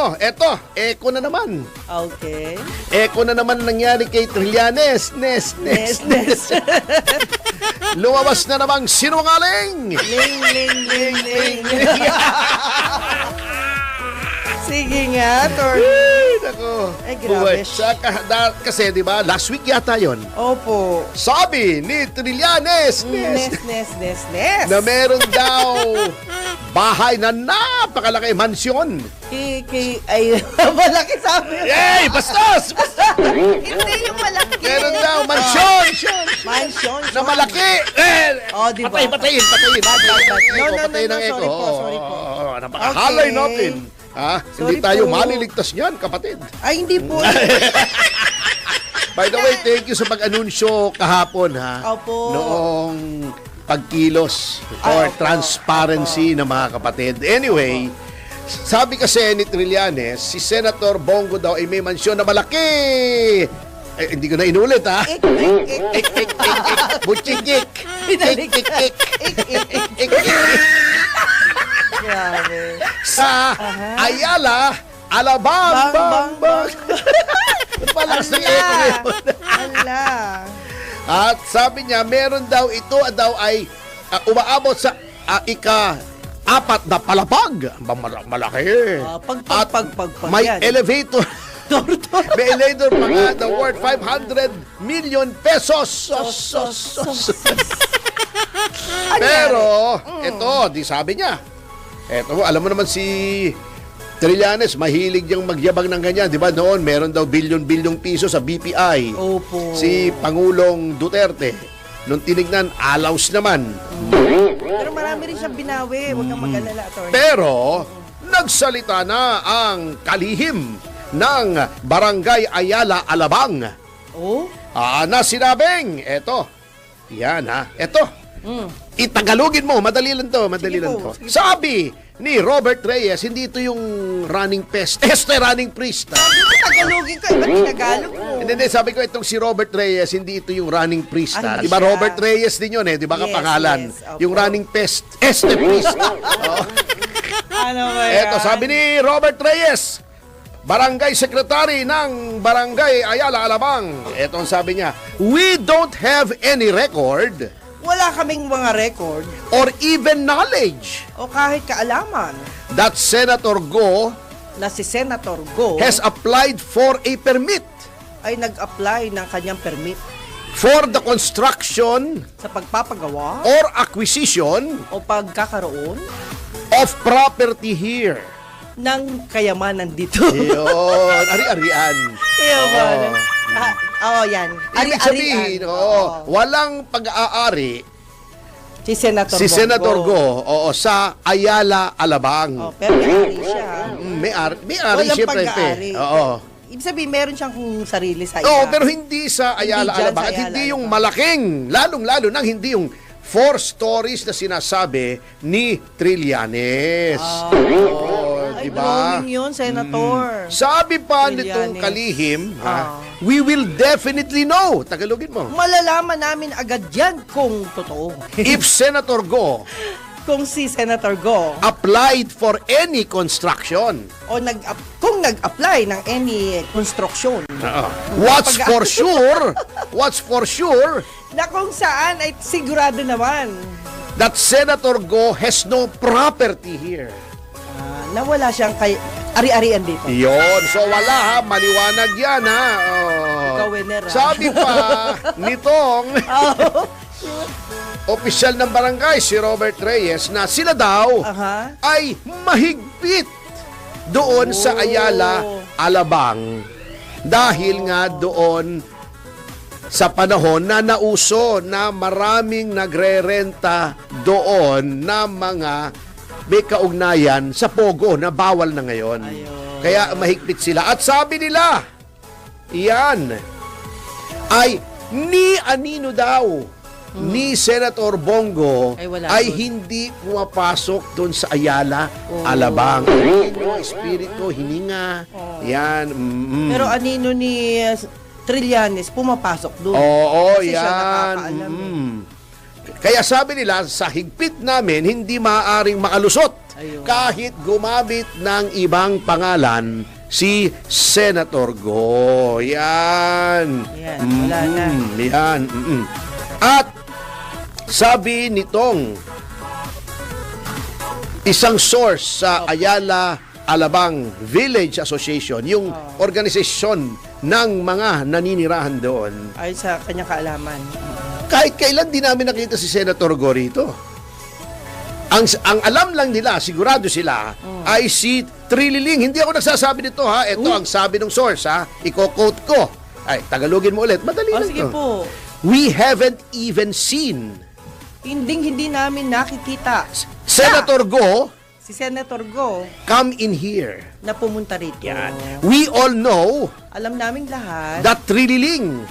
ano, echo na naman. Okay. Echo na naman nangyari kay Trillanes. Nes. Lumabas na namang sinungaling. Ling. Sige nga, Tor. Nako. Ay, grabe. Kasi, di ba, last week yata yon. Opo. Sabi ni Trillanes, Nes. na meron daw bahay na napakalaki, mansyon. Ay, malaki sabi. Yay! Bastos! Hindi yung malaki. Meron daw mansyon! Mansion. Na malaki! Diba? Patayin. No, Patayin ng echo. Sorry po. Napakahalay natin. Hindi tayo maliligtas niyan, kapatid. Ay, hindi po. By the way, thank you sa pag-anunsyo kahapon, ha? Opo. Noong pagkilos or transparency ng mga kapatid. Anyway, sabi kasi ni Trillanes, si Senator Bongo daw ay may mansyon na malaki. Hindi ko na inulit, ha? Butchikik. Grabe. Sa Ayala, Alabang. Bang. Palakas ng echo ngayon. Ala. At sabi niya, meron daw ito daw ay umaabot sa ika-4 na palapag. Malaki. At may elevator. May elevator pa nga na worth 500 million pesos. Pero, ito, di sabi niya. Ito, alam mo naman si Trillanes, mahilig niyang magyabang ng ganyan. Di ba noon, meron daw bilyon-bilyong piso sa BPI. Opo. Si Pangulong Duterte. Nung tinignan, alaws naman. Pero marami rin siyang binawi. Huwag kang mag-alala, Atty. Pero, nagsalita na ang kalihim ng Barangay Ayala, Alabang. Oh? Na sinabing, eto, yan ha, eto. Itagalogin mo, madali lang to. Sabi ni Robert Reyes, hindi ito yung running pest. Running priest. Sabi ko, Tagalogin ko. Ba't Tinagalog mo? Hindi, sabi ko itong si Robert Reyes, hindi ito yung running priest. Hindi Diba siya. Robert Reyes din yun di ba kapangalan? Yes, yung running pest. Priest. Ano ba yan? Eto, sabi ni Robert Reyes, Barangay Secretary ng Barangay Ayala, Alabang. Eto ang sabi niya, we don't have any record Wala kaming mga record or even knowledge o kahit kaalaman that Senator Go na si Senator Go has applied for a permit ay nag-apply ng kanyang permit for the construction sa pagpapagawa or acquisition o pagkakaroon of property here. ng kayamanan dito. Yun, ari-arian. Kayamanan. Yan. Ibig sabihin, walang pag-aari Si Senator si Senator Go sa Ayala, Alabang. pero may-ari siya. May-ari Walang siyempre. pag-aari. Oo. Ibig sabihin, meron siyang sarili sa Pero hindi sa Ayala, Hindi dyan Alabang. sa At hindi Ayala, yung Alabang. malaking, lalong-lalo nang hindi yung 4 stories na sinasabi ni Trillanes. Ay, diba? drawing yun, Senator. Sabi pa Trillanes. nitong kalihim, we will definitely know. Tagalogin mo. Malalaman namin agad yan kung totoo. If Senator Go Kung si Senator Go applied for any construction. o kung nag-apply ng any construction What's for sure na kung saan ay sigurado naman that Senator Go has no property here. na wala siyang ari-arian dito. Yon, so wala maliwanag yan Ikaw, winner, Sabi pa nitong opisyal ng barangay si Robert Reyes na sila daw ay mahigpit doon sa Ayala, Alabang dahil nga doon sa panahon na nauso na maraming nagre-renta doon na mga may kaugnayan sa Pogo na bawal na ngayon. Kaya mahigpit sila. At sabi nila, yan ay ni anino daw ni Senator Bongo ay hindi pumapasok doon sa Ayala, Alabang. Espiritu, hininga. Yan. Pero anino ni Trillanes pumapasok doon. Kasi siya nakakaalam. Kaya sabi nila, sa higpit namin, hindi maaaring makalusot Ayun. kahit gumamit ng ibang pangalan si Senator Go. Yan. Yan, wala na. Yan. At sabi nitong isang source sa Ayala Alabang Village Association, yung organisasyon ng mga naninirahan doon, Ay sa kanyang kaalaman. kahit kailan di namin nakita si Senator Go rito. Ang alam lang nila, sigurado sila, ay si Trililing. Hindi ako nagsasabi nito, ha. Ito ang sabi ng source, ha. Iko-quote ko. Ay, Tagalogin mo ulit. Madali lang Sige to. po. We haven't even seen Hindi namin nakikita Senator Go si Senator Go come in here. na pumunta rito. We all know Alam naming lahat that Trililing.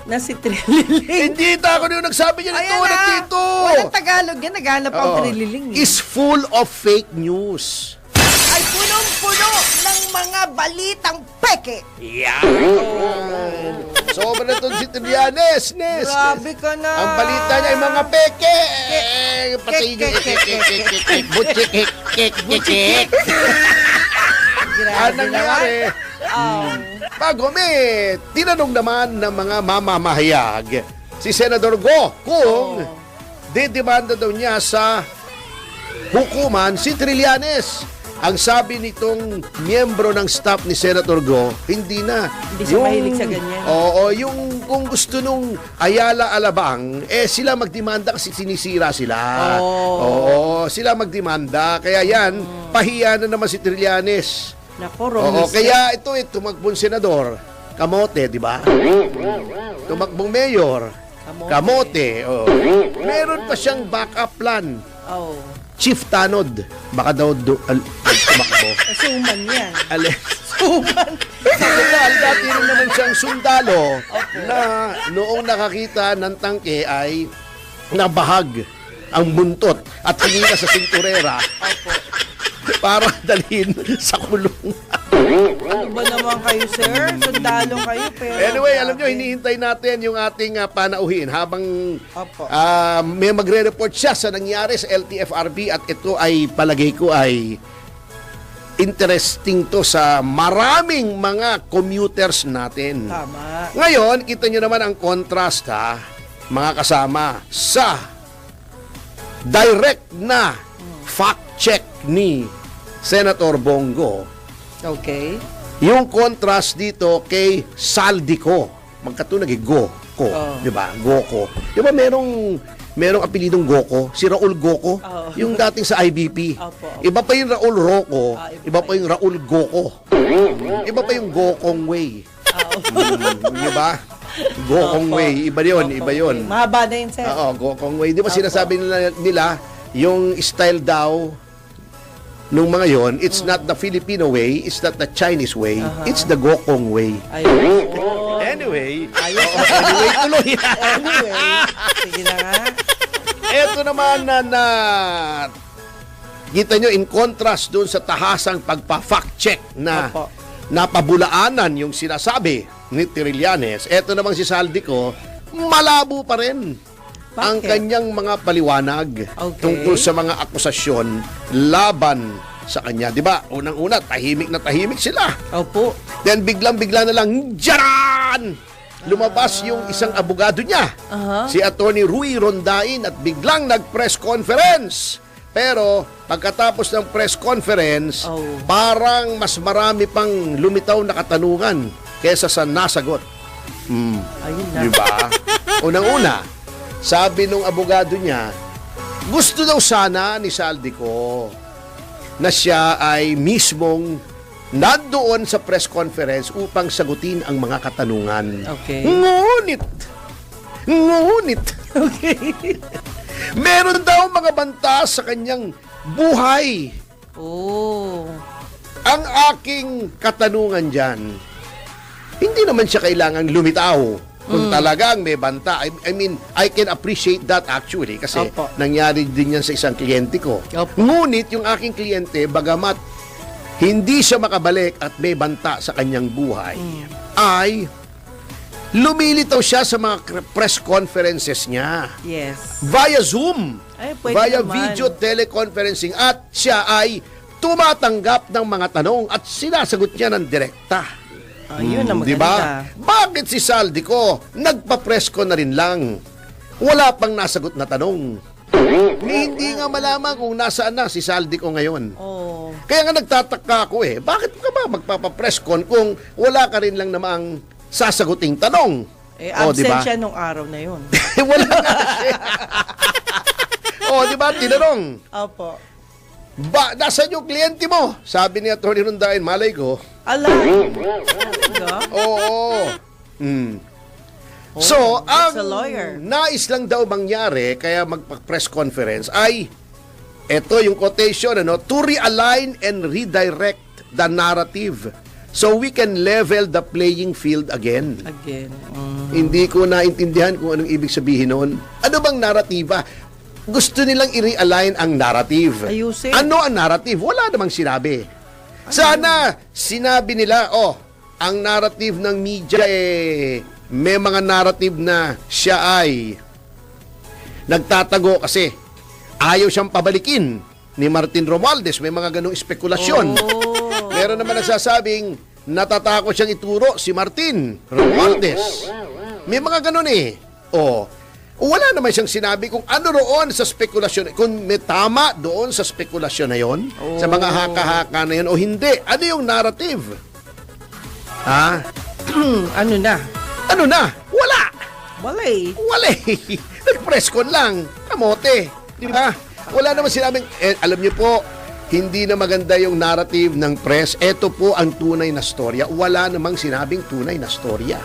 na si Trililing. Hindi ako nung nagsabi niya nito. Ayan na! Nandito. Walang Tagalog yan. Naghanap ang Oo. Trililing. Is full of fake news. Ay punong-puno ng mga balitang peke. Yan. Sobra na itong si Trillanes, Nes. Grabe ka na. Ang balita niya ay mga peke. Pati Butchik. Grabe Ang nangyari, bago may tinanong naman ng mga mamamahayag si Senador Go kung didemanda daw niya sa hukuman si Trillanes. Ang sabi nitong miyembro ng staff ni Senator Go, hindi na. Hindi siya mahilig sa ganyan. Oo, yung kung gusto nung Ayala Alabang, sila magdemanda kasi sinisira sila. Oo, sila magdemanda. Kaya yan, pahiya na naman si Trillanes. Nako, Oo, Romis. kaya ito, tumakbong senador, kamote, di ba? Tumakbong mayor, kamote. Oh. Meron pa siyang backup plan. Oh. Chief Tanod, baka daw tumakbo. Suman yan. Suman. Total, dati rin naman siyang sundalo na noong nakakita ng tangke ay nabahag ang buntot at hinila sa sinturera para dalhin sa kulong. Ano ba naman kayo, sir? Sundalo kayo, pero... Anyway, alam nyo, hinihintay natin yung ating panauhin habang Opo. may magre-report siya sa nangyari sa LTFRB at ito ay palagay ko ay interesting to sa maraming mga commuters natin. Tama. Ngayon, kita nyo naman ang contrast, ha, mga kasama, sa direct na fact check ni Senator Bongo. Okay. Yung contrast dito kay Saldico. Magkatunog Goko, di ba? Goko. Di ba merong apelidong Goko, si Raul Goko, yung dating sa IBP. Opo. Iba pa yung Raul Rocco, iba pa pa yung Raul Goko. Iba pa yung Gokong Way. Di ba? Gokong Way, iba 'yon, iba 'yon. Mahaba na yun, sir. Oo, Gokong Way. Di ba sinasabi nila yung style daw nung mga yon, it's not the Filipino way, it's not the Chinese way, it's the Gokong way. Ayun. Anyway, anyway, tuloy. Anyway, sige na nga. Ito naman na kita nyo in contrast doon sa tahasang pagpa-fact check na Opo. napabulaanan yung sinasabi ni Trillanes. Ito namang si Saldico, malabo pa rin ang kanyang mga paliwanag tungkol sa mga akusasyon laban sa kanya. Di ba? Unang-una, tahimik na tahimik sila. Opo. Then biglang-bigla na lang, jaran! Lumabas yung isang abogado niya, si Attorney Rui Rondain, at biglang nag-press conference. Pero pagkatapos ng press conference, parang mas marami pang lumitaw na katanungan kaysa sa nasagot. Ayun na. Di ba? Unang-una, sabi nung abogado niya, gusto daw sana ni Saldico na siya ay mismong nandoon sa press conference upang sagutin ang mga katanungan. Okay. Ngunit, okay. Meron daw mga banta sa kanyang buhay. Oh. Ang aking katanungan dyan, hindi naman siya kailangang lumitaw. Kung talagang may banta. I mean, I can appreciate that actually kasi nangyari din yan sa isang kliyente ko. Ngunit yung aking kliyente, bagamat hindi siya makabalik at may banta sa kanyang buhay, ay lumilitaw siya sa mga press conferences niya. Yes. Via Zoom. Ay, pwede via naman. video teleconferencing at siya ay tumatanggap ng mga tanong at sinasagot niya ng direkta. Ayun ang maganda. Diba? Bakit si Saldico nagpa-press ko na rin lang? Wala pang nasagot na tanong. Hindi nga malaman kung nasaan na si Saldico ngayon. Oh. Kaya nga nagtataka ako bakit ka ba magpapapress con kung wala ka rin lang namang sasaguting tanong? Absent diba? siya nung araw na yun. Wala nga siya. Diba? Tinanong. Opo. Nasaan yung kliyente mo? Sabi ni Atty. Rondain, malay ko. Ala. Talaga? Oo. it's So, ang a lawyer. nais lang daw mangyari, kaya magpa-press conference, ay, ito yung quotation, to realign and redirect the narrative so we can level the playing field again. Hindi ko naintindihan kung anong ibig sabihin noon. Ano bang naratiba? Gusto nilang i-realign ang narrative. Ayusin. Ano ang narrative? Wala namang sinabi. Sana sinabi nila, ang narrative ng media may mga narrative na siya ay nagtatago kasi ayaw siyang pabalikin ni Martin Romualdez. May mga ganong espekulasyon. Meron naman nagsasabing natatakot siyang ituro si Martin Romualdez. May mga ganon wala naman siyang sinabi kung ano roon sa spekulasyon, kung may tama doon sa spekulasyon na yon, sa mga haka-haka na yon o hindi. Ano yung narrative? Ano na? Ano na? Wala! Wala Nag-press con lang. Kamote. Di ba? Wala naman sinabing, alam niyo po, hindi na maganda yung narrative ng press. Ito po ang tunay na storya. Wala namang sinabing tunay na storya.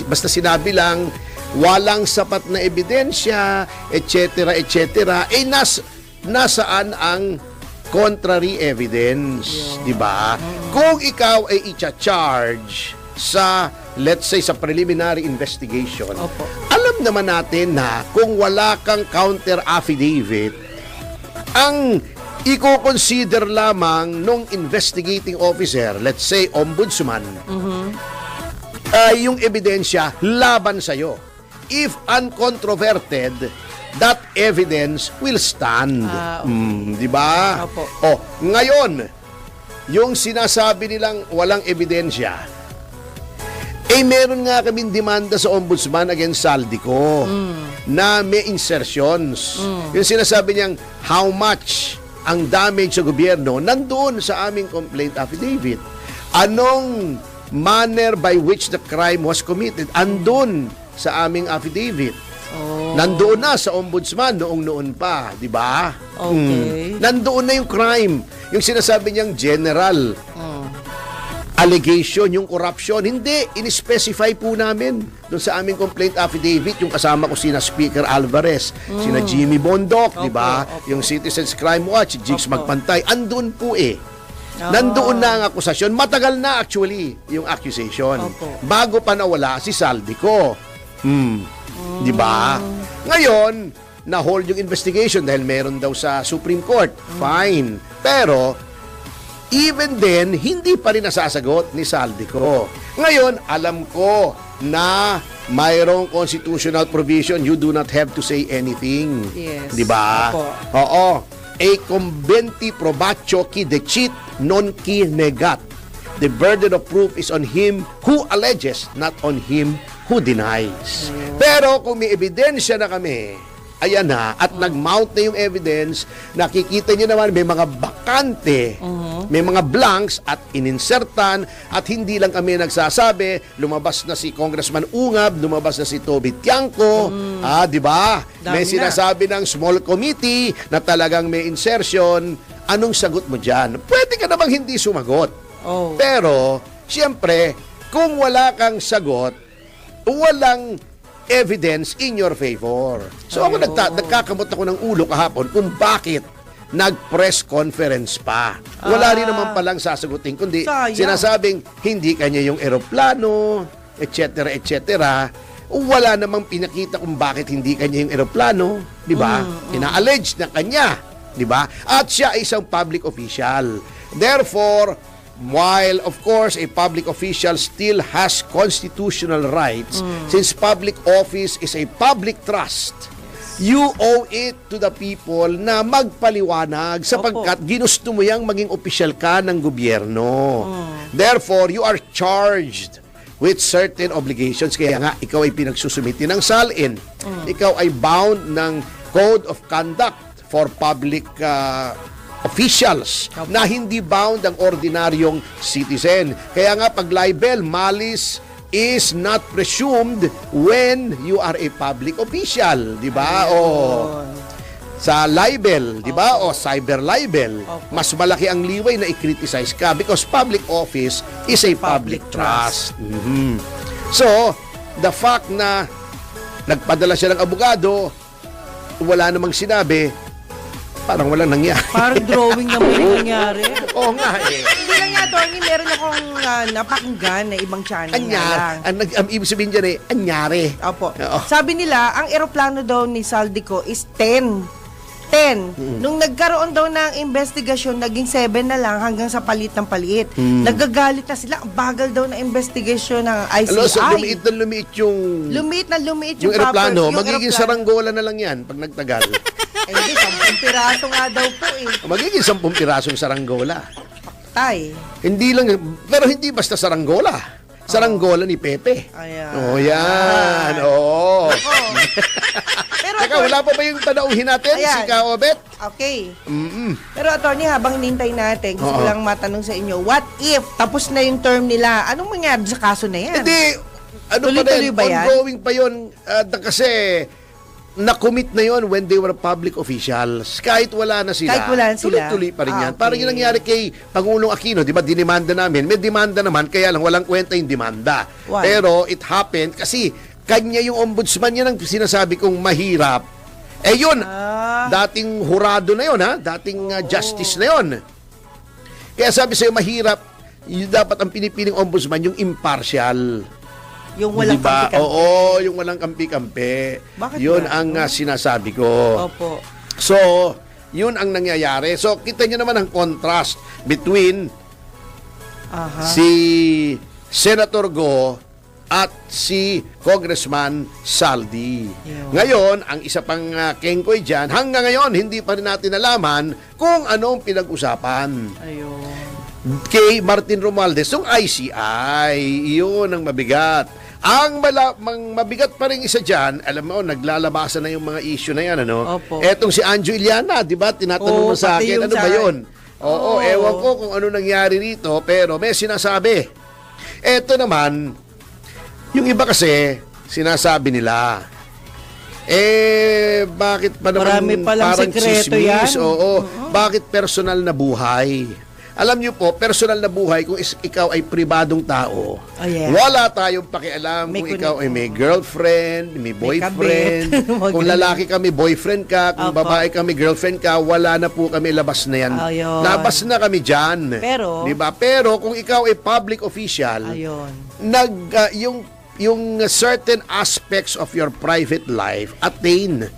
Basta sinabi lang, walang sapat na ebidensya, etc., etc. Nasaan ang contrary evidence? Di ba? Kung ikaw ay i-charge sa, let's say, sa preliminary investigation, alam naman natin na kung wala kang counter affidavit, ang i-consider lamang nung investigating officer, let's say, ombudsman, yung ebidensya laban sa'yo. If uncontroverted, that evidence will stand. Di ba? Ngayon, yung sinasabi nilang walang ebidensya, meron nga kaming demanda sa ombudsman against Saldico na may insertions. Yung sinasabi niyang how much ang damage sa gobyerno nandoon sa aming complaint affidavit. Anong manner by which the crime was committed andun sa aming affidavit. Nandoon na sa ombudsman noon pa, di ba? Nandoon na yung crime. Yung sinasabi niyang general allegation, yung corruption, hindi. In-specify po namin doon sa aming complaint affidavit, yung kasama ko sina Speaker Alvarez, sina Jimmy Bondoc, di ba? Yung Citizens Crime Watch, Jigs Magpantay, andun po nandoon na ang akusasyon. Matagal na actually yung accusation. Bago pa nawala si Saldico. Di ba? Ngayon, na-hold yung investigation dahil meron daw sa Supreme Court. Fine. Pero, even then, hindi pa rin nasasagot ni Saldico. Ngayon, alam ko na mayroong constitutional provision, you do not have to say anything. Yes. Di ba? Oo. A conventi probatio qui decit non qui negat. The burden of proof is on him who alleges, not on him who denies. Pero kung may ebidensya na kami, ayan na, at nag-mount na yung evidence, nakikita nyo naman may mga bakante, may mga blanks at ininsertan, at hindi lang kami nagsasabi, lumabas na si Congressman Ungab, lumabas na si Toby Tiangco, di ba? May sinasabi ng small committee na talagang may insertion. Anong sagot mo dyan? Pwede ka namang hindi sumagot. Pero, siyempre, kung wala kang sagot, walang evidence in your favor. So ako nagkakamot ako ng ulo kahapon kung bakit nag-press conference pa. Wala rin naman palang sasagutin, kundi sinasabing hindi kanya yung eroplano, etc., etc. Wala namang pinakita kung bakit hindi kanya yung eroplano, di ba? Ina-allege na kanya, di ba? At siya ay isang public official. Therefore, while of course a public official still has constitutional rights, since public office is a public trust, You owe it to the people na magpaliwanag sapagkat ginusto mo yang maging opisyal ka ng gobyerno. Therefore, you are charged with certain obligations. Kaya nga, ikaw ay pinagsusumiti ng salin. Ikaw ay bound ng Code of Conduct for Public officials na hindi bound ang ordinaryong citizen. Kaya nga, pag libel, malice is not presumed when you are a public official, di ba? O sa libel, di ba? O cyber libel, mas malaki ang liway na i-criticize ka because public office is a public trust. So, the fact na nagpadala siya ng abogado, wala namang sinabi, parang walang nangyari. Parang drawing naman yung nangyari. Oo nga eh. Hindi lang nga, Tony, meron akong napakinggan na ibang channel lang. Ang ibig sabihin dyan eh, anyari. Opo. Sabi nila, ang eroplano daw ni Saldico is 10. Nung nagkaroon daw ng investigasyon, naging 7 na lang hanggang sa palit ng palit. Nagagalit na sila. Ang bagal daw na investigasyon ng ICI. So lumiit na lumiit yung... Lumiit na lumiit yung eroplano. Magiging saranggola na lang yan pag nagtagal. Hindi, 10 piraso nga daw po eh. Magiging 10 pirasong saranggola. Tay. Hindi lang, pero hindi basta saranggola. Saranggola ni Pepe. Ayan. Oh, yan. Oo. Pero teka, wala pa ba yung tanauhin natin? Ayan. Si Kaobet? Okay. Pero attorney, habang hinintay natin, gusto ko lang matanong sa inyo, what if tapos na yung term nila? Anong mangyari sa kaso na yan? Hindi. Ano Tuloy-tuloy pa ba yan? Ongoing pa yun. Kasi na-commit na yon when they were public officials. Kahit wala na sila, tuloy-tuloy pa rin yan. Okay. Parang yung nangyari kay Pangulong Aquino, di ba, dinimanda namin. May demanda naman, kaya lang walang kwenta yung demanda. Why? Pero it happened kasi kanya yung ombudsman, yan ang sinasabi kong mahirap. Eh yun, dating hurado na yun, ha? Dating justice na yun. Kaya sabi sa'yo, mahirap, yung dapat ang pinipiling ombudsman, yung impartial. Yung walang kampi-kampi. Oo, yung walang kampi-kampi. Bakit yun ba? ang sinasabi ko. Opo. So, yun ang nangyayari. So, kita nyo naman ang contrast between si Senator Go at si Congressman Saldi. Ngayon, ang isa pang kengkoy dyan, hanggang ngayon, hindi pa rin natin nalaman kung anong pinag-usapan. Ayun. Kay Martin Romualdez, yung ICI, yun ang mabigat. Ang mabigat pa rin isa dyan, alam mo, naglalabasan na yung mga issue na yan, ano? Opo. Etong si Anjo Iliana, di ba? Tinatanong mo sa akin, ano ba yun? Oo, ewan ko kung ano nangyari rito, pero may sinasabi. Eto naman, yung iba kasi, sinasabi nila, bakit pa naman marami palang parang sekreto chismis? yan. Oo, bakit personal na buhay? Alam niyo po, personal na buhay, kung ikaw ay pribadong tao, wala tayong pakialam kung ikaw ay may girlfriend, may boyfriend. Kung lalaki ka, may boyfriend ka. Kung babae ka, may girlfriend ka. Wala na po kami, labas na yan. Labas na kami dyan. Pero, diba? Pero kung ikaw ay public official, yung certain aspects of your private life attain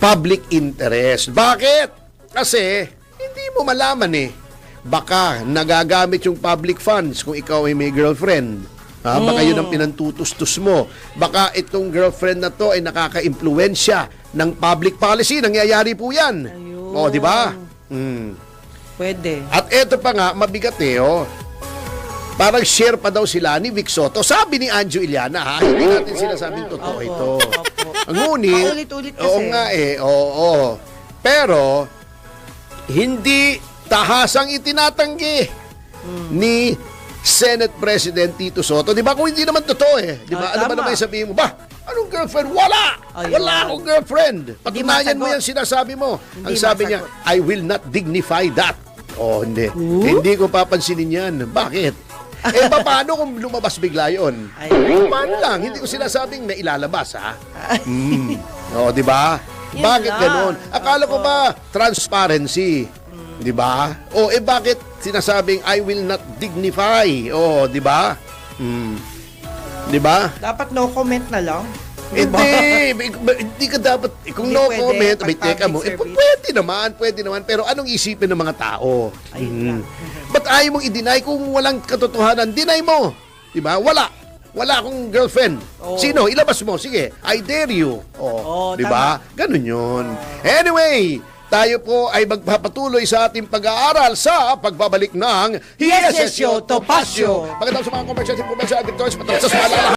public interest. Bakit? Kasi hindi mo malaman eh. Baka nagagamit yung public funds kung ikaw ay may girlfriend. Baka yun ang pinantutustos mo. Baka itong girlfriend na to ay nakaka-impluwensya ng public policy. Nangyayari po yan. O, di ba? Pwede. At eto pa nga, mabigat eh, oh. Parang share pa daw sila ni Vic Soto. Sabi ni Anjo Iliana, ha? Hindi natin sinasabing totoo ito. Ngunit, paulit-ulit kasi. oo nga eh, oo. Pero, hindi tahasang itinatanggi ni Senate President Tito Soto. Di ba? Kung hindi naman totoo eh. Di ba? Ano ba naman sabihin mo? Ba? Anong girlfriend? Wala! Wala akong girlfriend. Patunayan mo yan sinasabi mo. Ang sabi niya, I will not dignify that. Oh, hindi. Hindi ko papansinin yan. Bakit? Paano kung lumabas bigla yun? Paano lang? Hindi ko sinasabing may ilalabas, ha? O, di ba? Bakit ganun? Akala ko ba transparency? Di ba? O, bakit sinasabing I will not dignify? O, di ba? Di ba? Dapat no comment na lang. Hindi ka dapat, kung no comment, may teka mo, pwede naman, pero anong isipin ng mga tao? Ba't ayaw mong i-deny kung walang katotohanan? Deny mo. Diba? Wala. wala akong girlfriend. Oo. Sino? Ilabas mo. Sige, I dare you. Oo, di ba? Ganun yun. Anyway, tayo po ay magpapatuloy sa ating pag-aaral sa pagbabalik ng Yes, Yes, Yo, Topacio. Pagkatapos sa mga commercial information at victorious, patapos sa mga